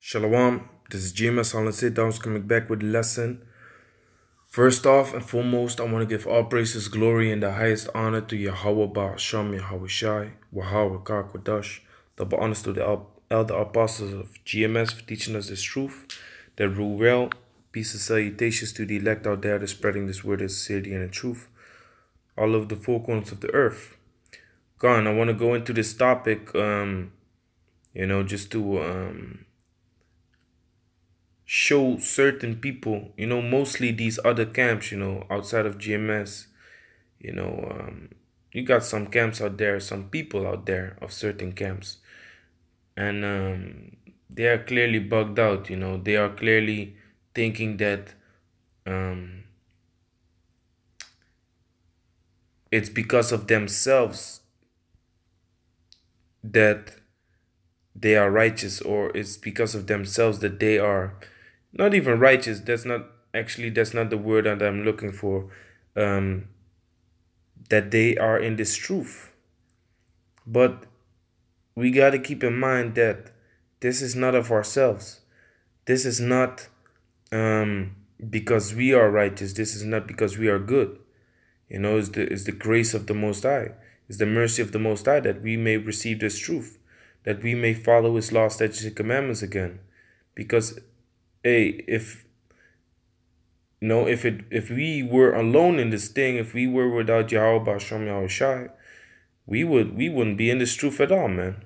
Shalom, this is GMS Holland Sit Down coming back with a lesson. First off and foremost, I want to give all praises, glory, and the highest honor to Yahweh Ba'asham Yahweh Shai, Wahawah Kwadash. Double honors to the elder apostles of GMS for teaching us this truth that rule well. Peace and salutations to the elect out there that's spreading this word of sincerity and the truth all over the four corners of the earth. Gone, I want to go into this topic, just to show certain people, mostly these other camps, outside of GMS, you got some camps out there, some people out there of certain camps, and they are clearly bugged out, they are clearly thinking that it's because of themselves that they are righteous, or it's because of themselves that they are not even righteous. That's not the word that I'm looking for. That they are in this truth. But we got to keep in mind that this is not of ourselves. This is not because we are righteous. This is not because we are good. It's the grace of the Most High. It's the mercy of the Most High that we may receive this truth, that we may follow His law, statutes, and commandments again. Because, hey, if we were alone in this thing, if we were without Yahweh Ba'asham Yahweh Shai, we wouldn't be in this truth at all, man.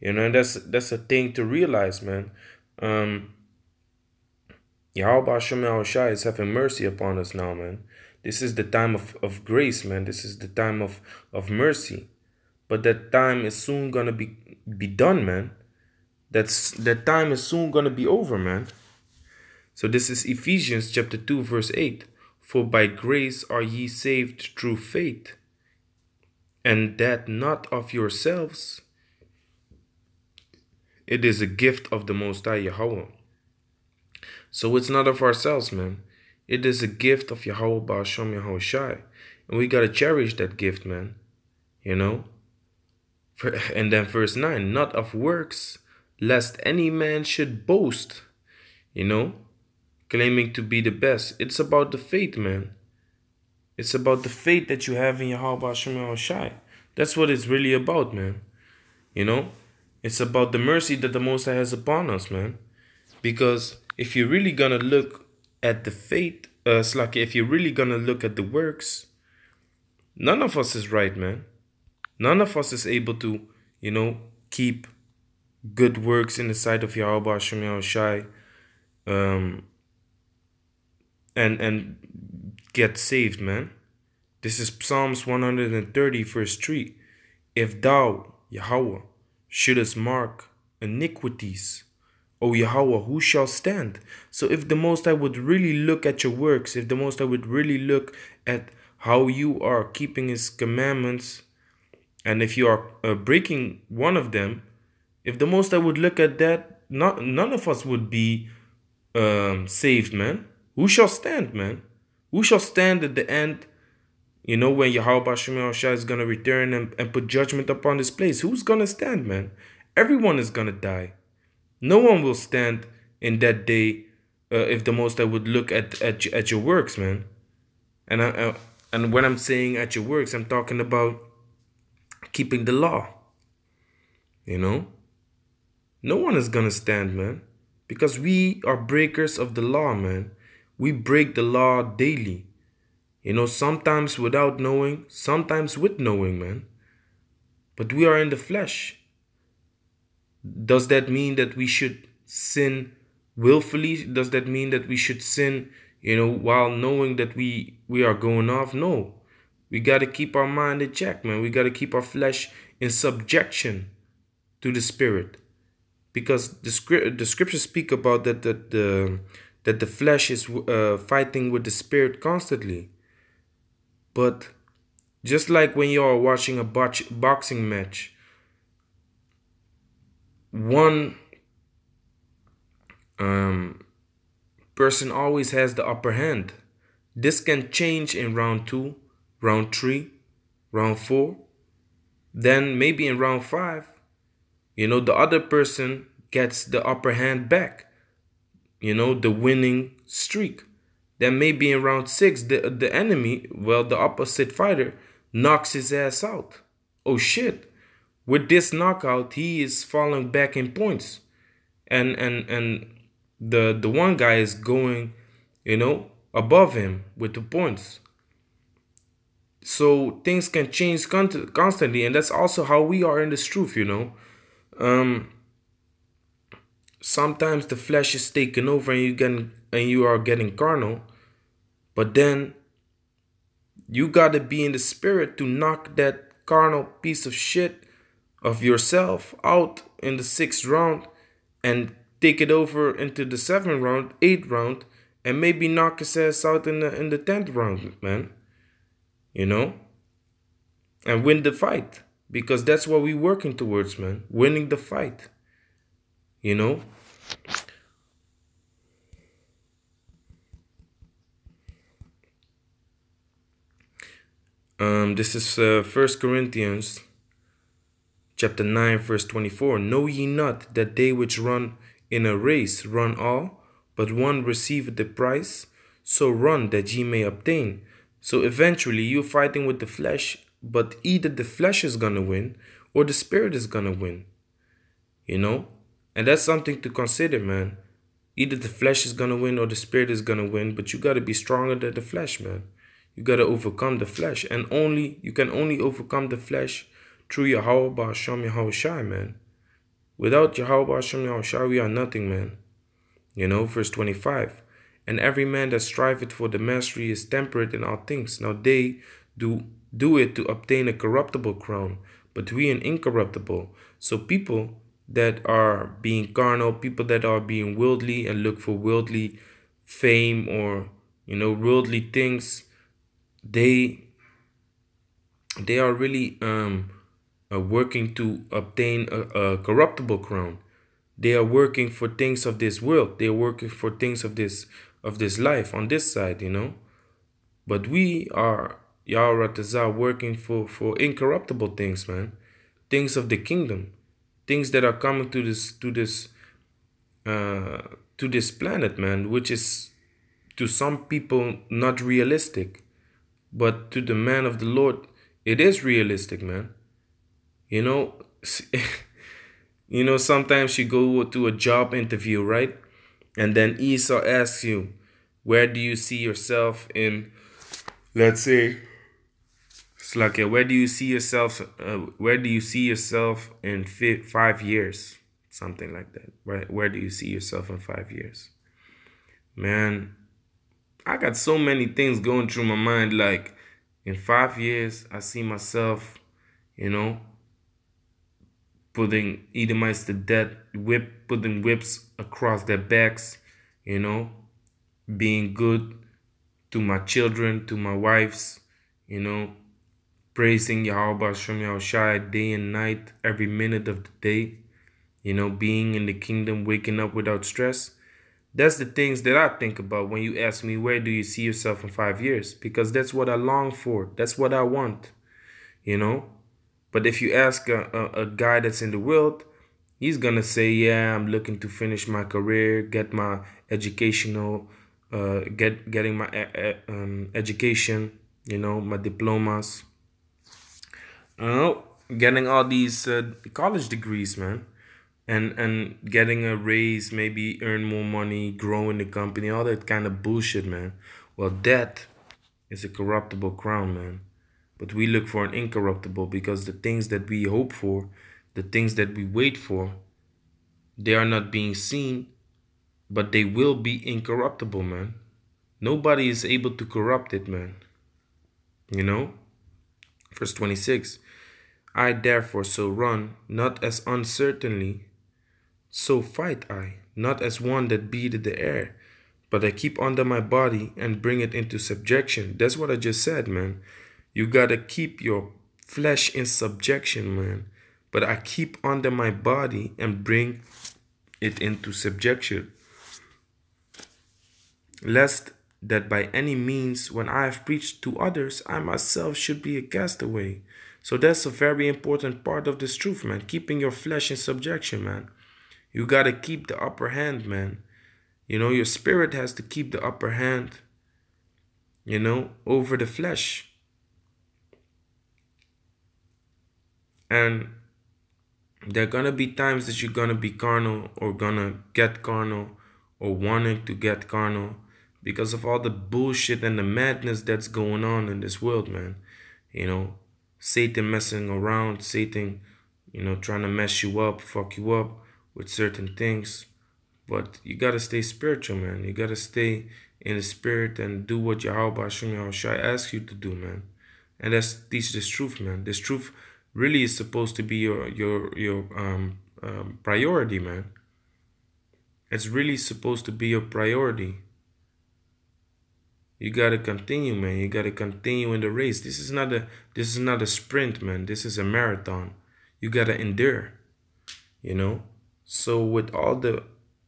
And that's a thing to realize, man. Yahweh Ba'asham Yahweh Shai is having mercy upon us now, man. This is the time of grace, man. This is the time of mercy. But that time is soon gonna be done, man. That time is soon gonna be over, man. So this is Ephesians chapter 2, verse 8. For by grace are ye saved through faith, and that not of yourselves. It is a gift of the Most High Yahweh. So it's not of ourselves, man. It is a gift of Yahweh Ba'asham Yahweh Shai. And we gotta cherish that gift, man. And then verse 9, not of works, lest any man should boast, claiming to be the best. It's about the faith, man. It's about the faith that you have in Yahweh Ba'asham Yahweh Shai. That's what it's really about, man. It's about the mercy that the Most High has upon us, man. Because if you're really gonna look at the faith, if you're really gonna look at the works, none of us is right, man. None of us is able to, keep good works in the sight of Yahweh Ba'asham Yahweh Shai, and get saved, man. This is Psalms 130, verse 3. If thou, Yahweh, shouldest mark iniquities, O Yahweh, who shall stand? So if the Most High would really look at your works, if the Most High would really look at how you are keeping His commandments, and if you are breaking one of them, if the Most High would look at that, none of us would be saved, man. Who shall stand, man? Who shall stand at the end, when Yahweh Ba'asham Yahweh Shai is going to return and put judgment upon this place? Who's going to stand, man? Everyone is going to die. No one will stand in that day if the Most High would look at your works, man. And when I'm saying at your works, I'm talking about keeping the law. No one is gonna stand, man, because we are breakers of the law, man. We break the law daily. Sometimes without knowing, sometimes with knowing, man. But we are in the flesh. Does that mean that we should sin willfully? Does that mean that we should sin, while knowing that we are going off? No. We got to keep our mind in check, man. We got to keep our flesh in subjection to the spirit. Because the scriptures speak about that the flesh is fighting with the spirit constantly. But just like when you are watching a boxing match, one person always has the upper hand. This can change in round 2, round 3, round 4. Then maybe in round 5, the other person gets the upper hand back, the winning streak. Then maybe in round 6, the enemy, well, the opposite fighter, knocks his ass out. Oh shit. With this knockout, he is falling back in points. And the one guy is going, above him with the points. So things can change constantly, and that's also how we are in this truth. Um, Sometimes the flesh is taking over, and you are getting carnal, but then you gotta be in the spirit to knock that carnal piece of shit of yourself out in the 6th round and take it over into the 7th round, 8th round, and maybe knock his ass out in the 10th round, man. And win the fight, because that's what we're working towards, man. Winning the fight. This is 1 Corinthians chapter 9, verse 24. Know ye not that they which run in a race run all, but one receiveth the prize? So run that ye may obtain. So eventually you're fighting with the flesh, but either the flesh is gonna win or the spirit is gonna win. And that's something to consider, man. Either the flesh is gonna win or the spirit is gonna win, but you gotta be stronger than the flesh, man. You gotta overcome the flesh, and you can only overcome the flesh through Yahweh Ba'ashem Yahushai, man. Without Yahweh Ba'ashem Yahushai, we are nothing, man. Verse 25. And every man that striveth for the mastery is temperate in all things. Now they do it to obtain a corruptible crown, but we an incorruptible. So people that are being carnal, people that are being worldly and look for worldly fame or worldly things, they are really working to obtain a corruptible crown. They are working for things of this world. They are working for things of this life on this side, But we are Yahweh working for incorruptible things, man. Things of the kingdom. Things that are coming to this planet, man, which is to some people not realistic. But to the man of the Lord, it is realistic, man. Sometimes you go to a job interview, right? And then Esau asks you, where do you see yourself in, let's say, it's like, where do you see yourself in 5 years? Something like that, right? Where do you see yourself in 5 years? Man, I got so many things going through my mind. Like, in 5 years, I see myself, putting Edomites to death, putting whips across their backs, being good to my children, to my wives, praising Yahweh Shem Yahushai day and night, every minute of the day, being in the kingdom, waking up without stress. That's the things that I think about when you ask me, where do you see yourself in 5 years? Because that's what I long for. That's what I want, But if you ask a guy that's in the world, he's going to say, yeah, I'm looking to finish my career, get my educational, getting my education, my diplomas, getting all these college degrees, man. And getting a raise, maybe earn more money, grow in the company, all that kind of bullshit, man. Well, that is a corruptible crown, man. But we look for an incorruptible, because the things that we hope for, the things that we wait for, they are not being seen, but they will be incorruptible, man. Nobody is able to corrupt it, man. Verse 26. I therefore so run, not as uncertainly, so fight I, not as one that beateth the air, but I keep under my body and bring it into subjection. That's what I just said, man. You gotta keep your flesh in subjection, man. But I keep under my body and bring it into subjection. Lest that by any means, when I have preached to others, I myself should be a castaway. So that's a very important part of this truth, man. Keeping your flesh in subjection, man. You gotta keep the upper hand, man. You know, your spirit has to keep the upper hand, you know, over the flesh. And there are gonna be times that you're gonna be carnal or gonna get carnal or wanting to get carnal because of all the bullshit and the madness that's going on in this world, man. You know, Satan messing around, Satan, you know, trying to mess you up, fuck you up with certain things. But you gotta stay spiritual, man. You gotta stay in the spirit and do what Yahweh Hashem Yahushai asks you to do, man. And that's teach this truth, man. This truth really is supposed to be your priority, man. It's really supposed to be your priority. You gotta continue, man. You gotta continue in the race. This is not a sprint, man. This is a marathon. You gotta endure, you know. So with all the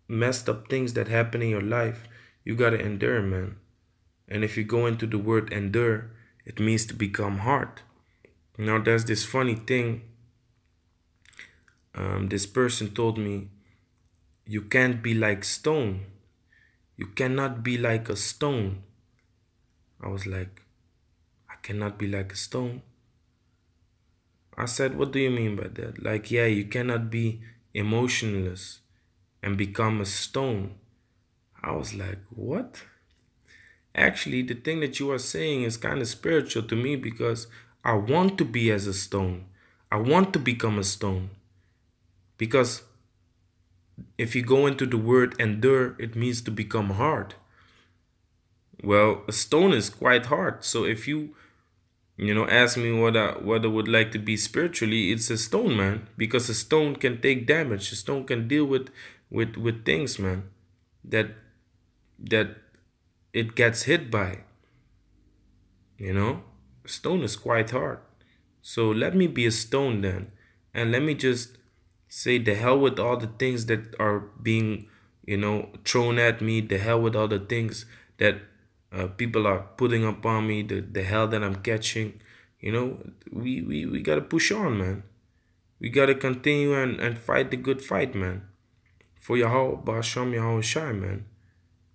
messed up things that happen in your life, you gotta endure, man. And if you go into the word endure, it means to become hard. Now there's this funny thing. This person told me, you can't be like stone. You cannot be like a stone. I was like, I cannot be like a stone. I said, what do you mean by that? Like, yeah, you cannot be emotionless and become a stone. I was like, what? Actually, the thing that you are saying is kind of spiritual to me because I want to be as a stone. I want to become a stone. Because if you go into the word endure, it means to become hard. Well, a stone is quite hard. So if you ask me what I would like to be spiritually, it's a stone, man. Because a stone can take damage. A stone can deal with things, man, that it gets hit by. You know, stone is quite hard. So let me be a stone then, and let me just say the hell with all the things that are being, thrown at me. The hell with all the things that people are putting upon me. The hell that I'm catching. We gotta push on, man. We gotta continue and fight the good fight, man. For Yahweh Ba'asham Yahweh Shai, man.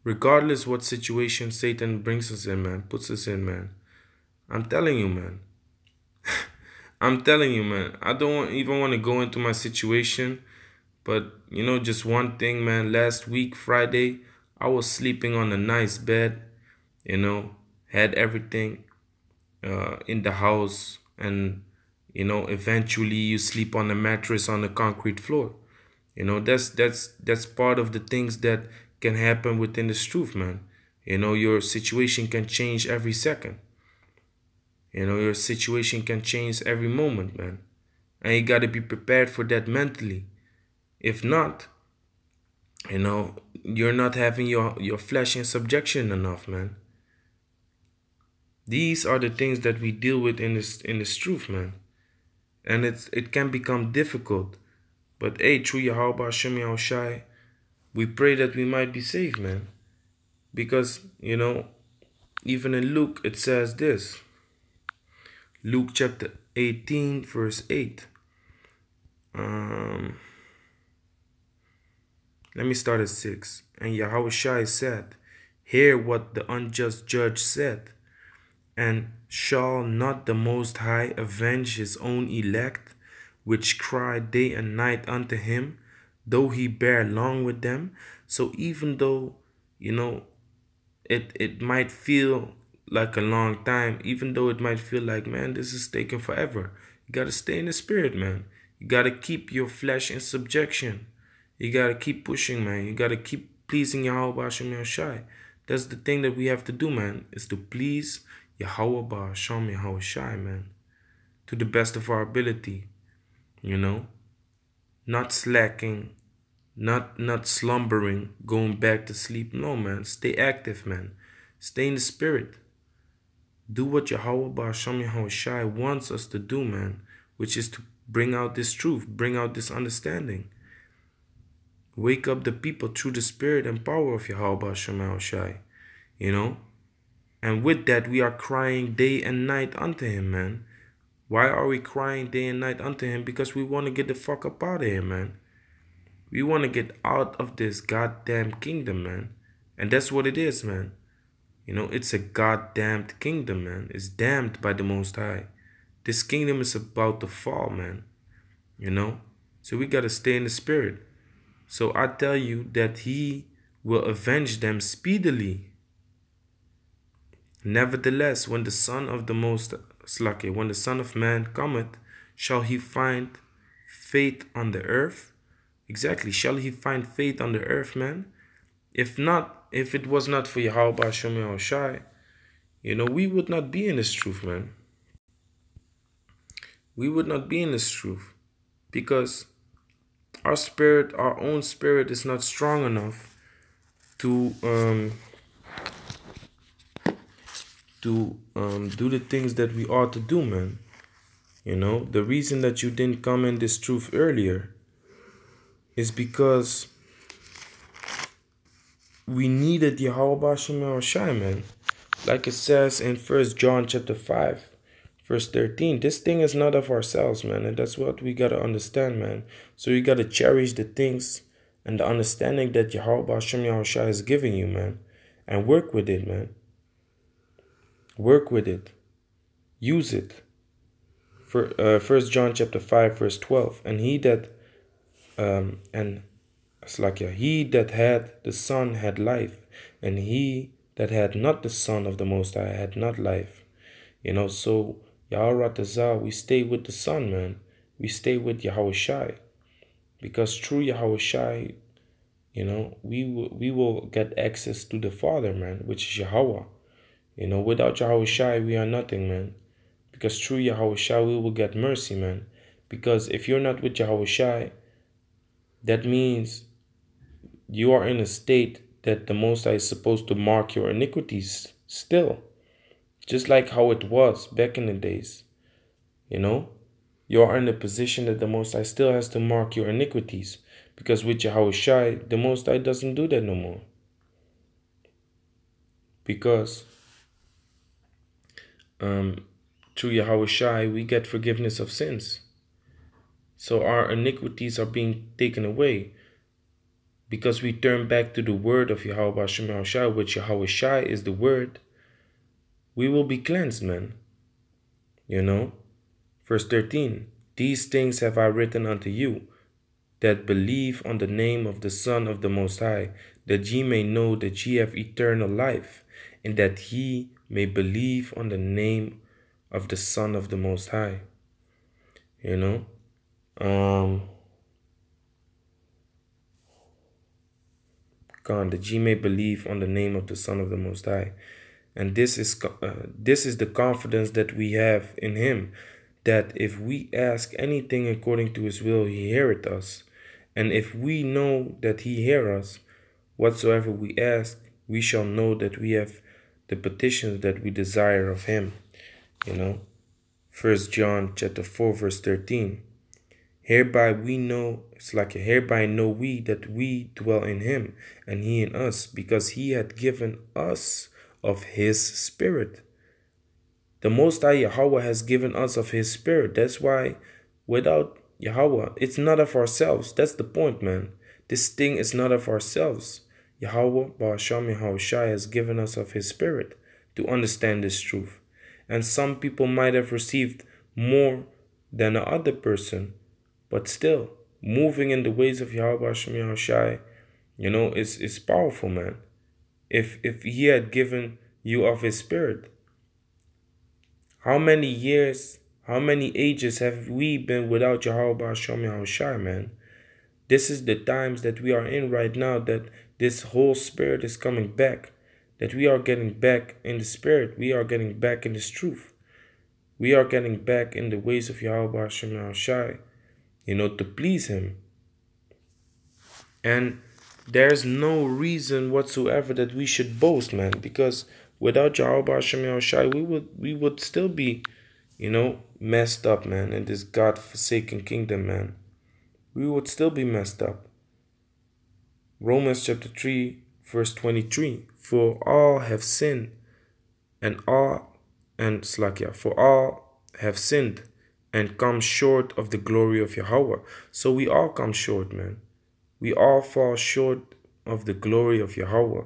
Regardless what situation Satan brings us in, man, puts us in, man. I'm telling you, man. I'm telling you, man. I don't even want to go into my situation. But, just one thing, man. Last week, Friday, I was sleeping on a nice bed. Had everything in the house. And, eventually you sleep on a mattress on the concrete floor. That's part of the things that can happen within this truth, man. Your situation can change every second. Your situation can change every moment, man. And you got to be prepared for that mentally. If not, you're not having your flesh in subjection enough, man. These are the things that we deal with in this truth, man. And it can become difficult. But hey, through Yahweh Hashem Yahushai, we pray that we might be saved, man. Because, even in Luke, it says this. Luke chapter 18, verse 8. Let me start at 6. And Yahushai said, hear what the unjust judge said. And shall not the Most High avenge his own elect, which cry day and night unto him, though he bear long with them? So even though, it might feel like a long time, even though it might feel like, man, this is taking forever. You got to stay in the spirit, man. You got to keep your flesh in subjection. You got to keep pushing, man. You got to keep pleasing Yahweh Hashem Yahushai. That's the thing that we have to do, man, is to please Yahweh Hashem Yahushai, man, to the best of our ability, not slacking, not slumbering, going back to sleep. No, man, stay active, man. Stay in the spirit. Do what Yahweh Ba'asham Yahushai wants us to do, man, which is to bring out this truth, bring out this understanding. Wake up the people through the spirit and power of Yahweh Ba'asham Yahushai, And with that, we are crying day and night unto him, man. Why are we crying day and night unto him? Because we want to get the fuck up out of here, man. We want to get out of this goddamn kingdom, man. And that's what it is, man. It's a goddamned kingdom, man. It's damned by the Most High. This kingdom is about to fall, man. So we got to stay in the spirit. So I tell you that he will avenge them speedily. Nevertheless, when the Son of the Most Slake, when the Son of Man cometh, shall he find faith on the earth? Exactly, shall he find faith on the earth, man? If not, if it was not for Yahweh Hashem Yahushai, we would not be in this truth, man. We would not be in this truth because our spirit, our own spirit, is not strong enough to do the things that we ought to do, man. The reason that you didn't come in this truth earlier is because we needed Yahweh Hashem Yahushai, man. Like it says in 1 John chapter 5, verse 13, this thing is not of ourselves, man. And that's what we got to understand, man. So you got to cherish the things and the understanding that Yahweh Hashem Yahushai is giving you, man. And work with it, man. Work with it. Use it. For 1 John chapter 5, verse 12. And he that he that had the Son had life, and he that had not the Son of the Most High had not life. So Yahweh Ratazah, we stay with the Son, man. We stay with Yahushai. Because through Yahushai, we will get access to the Father, man, which is Yahweh. Without Yahushai, we are nothing, man. Because through Yahushai, we will get mercy, man. Because if you're not with Yahushai, that means you are in a state that the Most High is supposed to mark your iniquities still. Just like how it was back in the days. You are in a position that the Most High still has to mark your iniquities. Because with Yahushai, the Most High doesn't do that no more. Because through Yahushai, we get forgiveness of sins. So our iniquities are being taken away. Because we turn back to the word of Yahweh Hashem Yahushai, which Yahushai is the word, we will be cleansed, man. Verse 13, these things have I written unto you, that believe on the name of the Son of the Most High, that ye may know that ye have eternal life, and that ye may believe on the name of the Son of the Most High. God, that ye may believe on the name of the Son of the Most High. And this is the confidence that we have in him, that if we ask anything according to his will, he heareth us. And if we know that he hear us, whatsoever we ask, we shall know that we have the petitions that we desire of him. 1 John chapter 4, verse 13. Hereby know we that we dwell in him, and he in us, because he hath given us of his Spirit. The Most High Yahweh has given us of his Spirit. That's why without Yahweh, it's not of ourselves. That's the point, man. This thing is not of ourselves. Yahweh Ba'asham Yahushai has given us of his Spirit to understand this truth. And some people might have received more than the other person, but still, moving in the ways of Yahweh Hashem Yahushai, is powerful, man. If he had given you of his Spirit, how many years, how many ages have we been without Yahweh Hashem Yahushai, man? This is the times that we are in right now, that this whole Spirit is coming back, that we are getting back in the Spirit. We are getting back in this truth. We are getting back in the ways of Yahweh Hashem Yahushai, to please him. And there's no reason whatsoever that we should boast, man, because without Yahweh Hashem Yahushai, we would still be, messed up, man, in this God-forsaken kingdom, man. We would still be messed up. Romans chapter 3, verse 23. For all have sinned, for all have sinned and come short of the glory of Yahweh. So we all come short, man. We all fall short of the glory of Yahweh.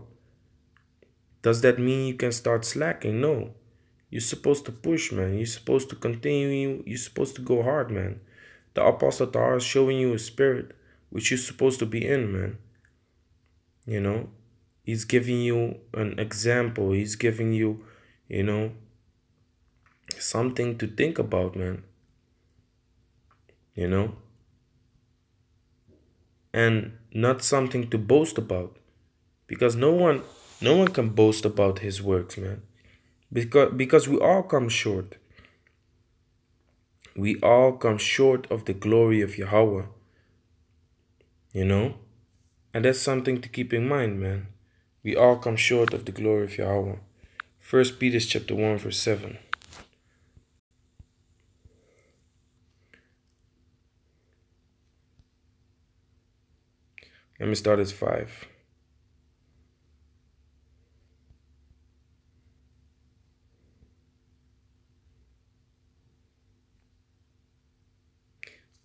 Does that mean you can start slacking? No. You're supposed to push, man. You're supposed to continue. You're supposed to go hard, man. The Apostle Tahar is showing you a spirit which you're supposed to be in, man. You know, he's giving you an example. He's giving you, you know, something to think about, man. You know, and not something to boast about, because no one can boast about his works, man. Because we all come short. We all come short of the glory of Yahweh. You know? And that's something to keep in mind, man. We all come short of the glory of Yahweh. 1 Peter chapter 1 verse 7. Let me start at 5.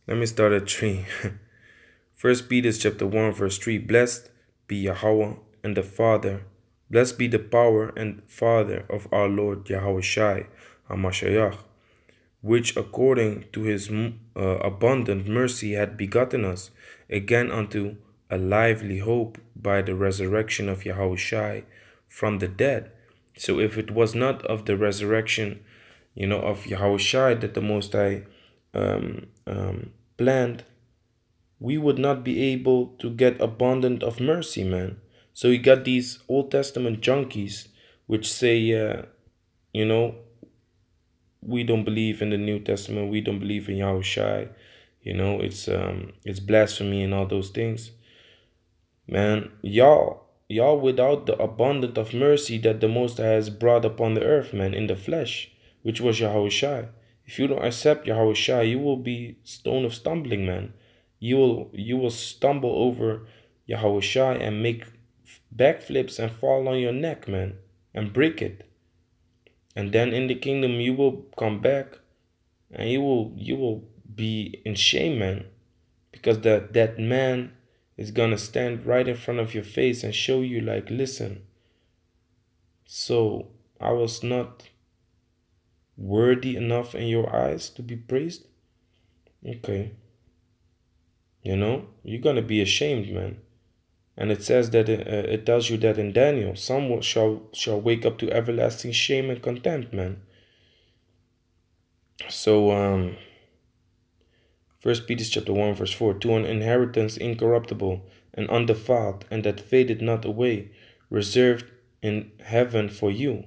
Let me start at 3. 1 Peter chapter 1 verse 3. Blessed be Yahweh and the Father. Blessed be the power and Father of our Lord Yahweh Shai HaMashiach, which according to his abundant mercy had begotten us again unto a lively hope by the resurrection of Yahweh Shai from the dead. So if it was not of the resurrection, of Yahweh Shai that the Most High planned, we would not be able to get abundant of mercy, man. So you got these Old Testament junkies which say, we don't believe in the New Testament, we don't believe in Yahweh Shai, it's blasphemy and all those things. Man, y'all without the abundance of mercy that the Most High has brought upon the earth, man, in the flesh, which was Yahweh Shai. If you don't accept Yahweh Shai, you will be stone of stumbling, man. You will stumble over Yahweh Shai and make backflips and fall on your neck, man, and break it. And then in the kingdom you will come back and you will be in shame, man, because that man is gonna stand right in front of your face and show you like, listen, so I was not worthy enough in your eyes to be praised. Okay, you're gonna be ashamed, man. And it says that it tells you that in Daniel, some shall wake up to everlasting shame and contempt, man. So 1 Peter chapter 1 verse 4, to an inheritance incorruptible and undefiled, and that fadeth not away, reserved in heaven for you,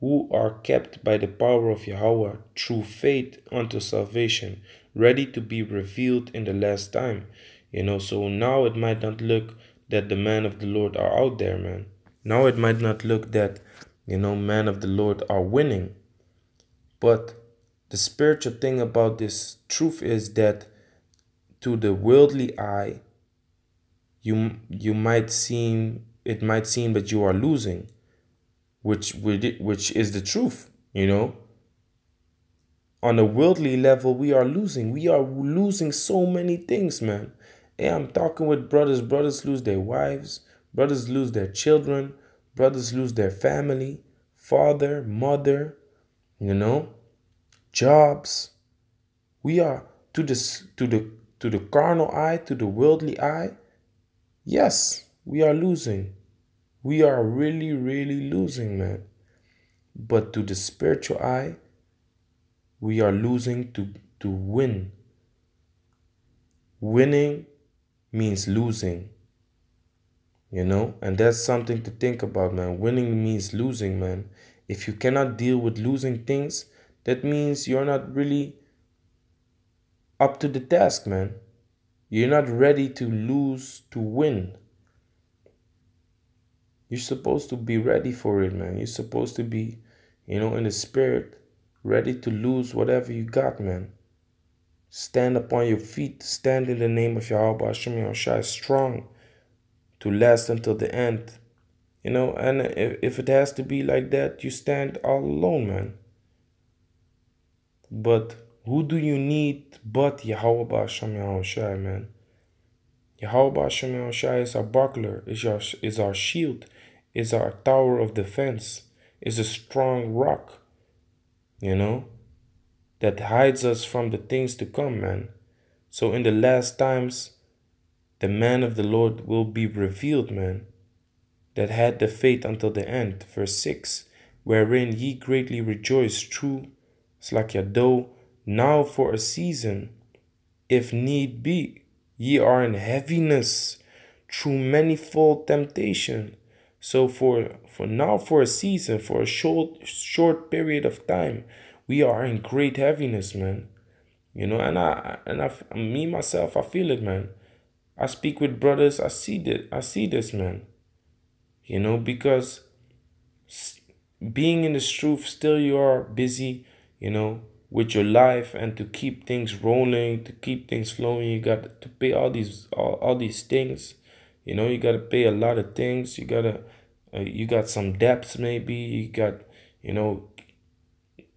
who are kept by the power of Yahweh through faith unto salvation, ready to be revealed in the last time. So now it might not look that the men of the Lord are out there, man. Now it might not look that, men of the Lord are winning. But the spiritual thing about this truth is that to the worldly eye, it might seem that you are losing, which is the truth, On a worldly level, we are losing. We are losing so many things, man. Hey, I'm talking with brothers. Brothers lose their wives. Brothers lose their children. Brothers lose their family, father, mother, jobs. We are to the carnal eye, to the worldly eye. Yes, we are losing. We are really, really losing, man. But to the spiritual eye, we are losing to win. Winning means losing, and that's something to think about, man. Winning means losing, man. If you cannot deal with losing things, that means you're not really up to the task, man. You're not ready to lose to win. You're supposed to be ready for it, man. You're supposed to be, in the spirit, ready to lose whatever you got, man. Stand upon your feet. Stand in the name of Yahweh Hashem Yahushua, strong to last until the end. And if it has to be like that, you stand all alone, man. But who do you need but Yahweh Hashem Yahushua, man? Yahweh Shem Shai is our buckler, is our shield, is our tower of defense, is a strong rock, you know, that hides us from the things to come, man. So in the last times, the man of the Lord will be revealed, man, that had the faith until the end. Verse 6, wherein ye greatly rejoice, true, Slakia, though now for a season, if need be, ye are in heaviness through manifold temptation. So for now, for a season, for a short period of time, we are in great heaviness, man. You know, me myself, I feel it, man. I speak with brothers, I see this, man. You know, because being in this truth, still you are busy, you know, with your life, and to keep things rolling, to keep things flowing, you got to pay all these things. You know, you got to pay a lot of things. You got some debts, maybe you got, you know,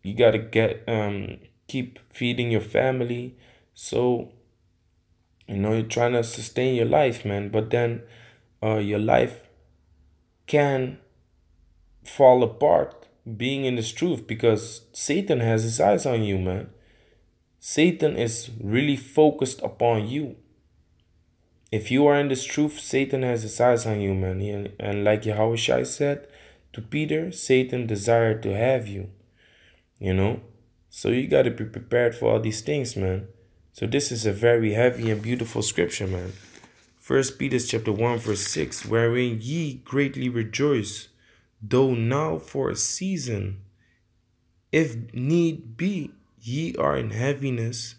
you got to keep feeding your family. So, you know, you're trying to sustain your life, man, but then your life can fall apart being in this truth, because Satan has his eyes on you, man. Satan is really focused upon you. If you are in this truth, Satan has his eyes on you, man. And like Yahweh Shai said to Peter, Satan desired to have you, you know. So you got to be prepared for all these things, man. So this is a very heavy and beautiful scripture, man. First Peter chapter 1 verse 6, wherein ye greatly rejoice, though now for a season, if need be, ye are in heaviness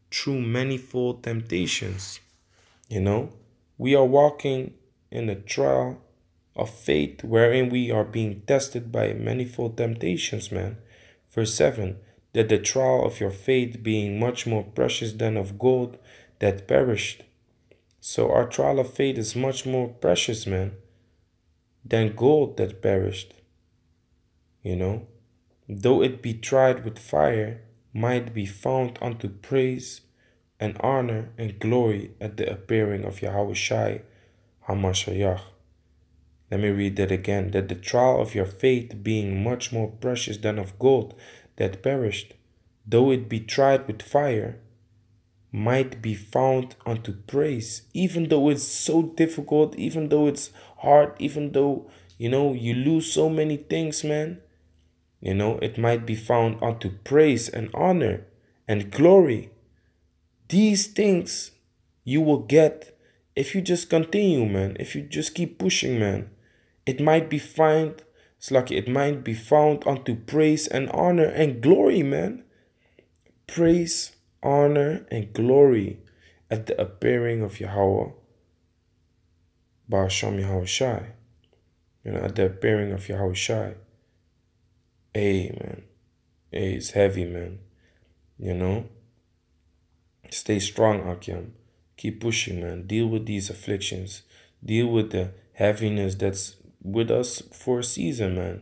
through manifold temptations. You know, we are walking in a trial of faith wherein we are being tested by manifold temptations, man. Verse 7, that the trial of your faith being much more precious than of gold that perished. So our trial of faith is much more precious, man, than gold that perished. You know, though it be tried with fire, might be found unto praise and honor and glory at the appearing of Yahweh Shai HaMashiach. Let me read that again. That the trial of your faith being much more precious than of gold that perished, though it be tried with fire, might be found unto praise. Even though it's so difficult, even though it's hard, even though, you know, you lose so many things, man, you know, it might be found unto praise and honor and glory. These things you will get if you just continue, man. If you just keep pushing, man. It might be found, it might be found unto praise and honor and glory, man. Praise, honor, and glory at the appearing of Yahweh Ba'asham Yahweh Shai. You know, at the appearing of Yahweh Shai. Hey, man. Hey, it's heavy, man. You know? Stay strong, Akyam. Keep pushing, man. Deal with these afflictions. Deal with the heaviness that's with us for a season, man.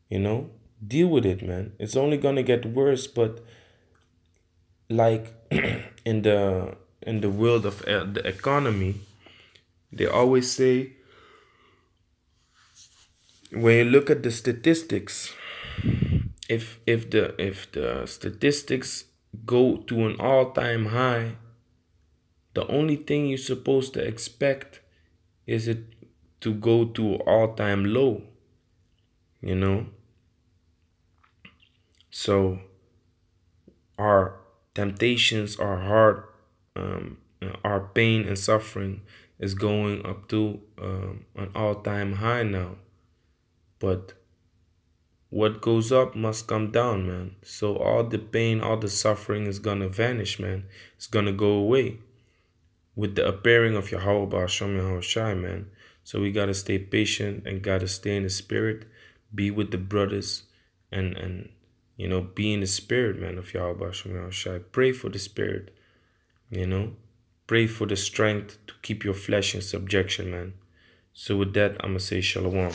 You know? Deal with it, man. It's only gonna get worse, but like in the world of the economy, they always say, when you look at the statistics, if the statistics go to an all-time high, the only thing you're supposed to expect is it to go to an all-time low, you know. So our temptations, our heart, our pain and suffering is going up to an all-time high now. But what goes up must come down, man. So all the pain, all the suffering is gonna vanish, man. It's gonna go away with the appearing of Yahweh Ba'asham Yahweh Shai, man. So we gotta stay patient and gotta stay in the spirit, be with the brothers, and you know, be in the spirit, man, of Yahweh Ba'asham Yahweh Shai. Pray for the spirit, you know. Pray for the strength to keep your flesh in subjection, man. So with that, I'm gonna say shalom.